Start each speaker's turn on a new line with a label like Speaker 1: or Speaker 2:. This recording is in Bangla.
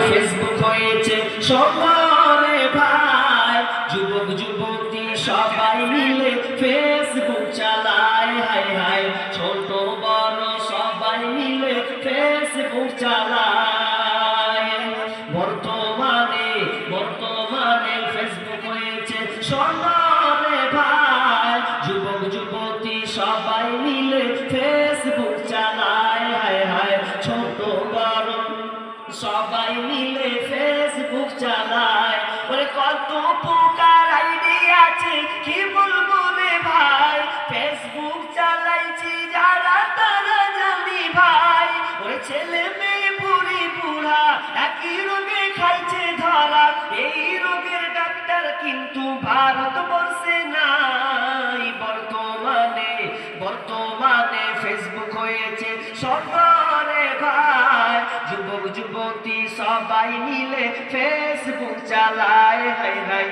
Speaker 1: ফেসবুক হয়েছে শহরে ভাই, যুবক যুবতী সবাই মিলে ফেসবুক চালায়, হায় হায় ছোট বড় সবাই মিলে ফেসবুক চালায়। বর্তমানে বর্তমানে ফেসবুক হয়েছে শহরে ভাই, যুবক যুবতী সবাই মিলে ফেসবুক চালায়, হায় হায় ছোট বড় সবাই মিলে ফেসবুক চালায়। ওরে কত প্রকার আইডি আছে কি বলবো রে ভাই, ফেসবুক চালাইছি যারা তারা জানি ভাই। ওরে ছেলে মেয়ে বুড়ি বুড়া একই রোগে খাইছে ধরা, এই রোগের ডাক্তার কিন্তু ভারতবর্ষে নাই। বর্তমানে বর্তমানে ফেসবুক হয়েছে শহরে ভাই, যুবক যুবতী সবাই মিলে ফেসবুক চালায়, হায় হায়।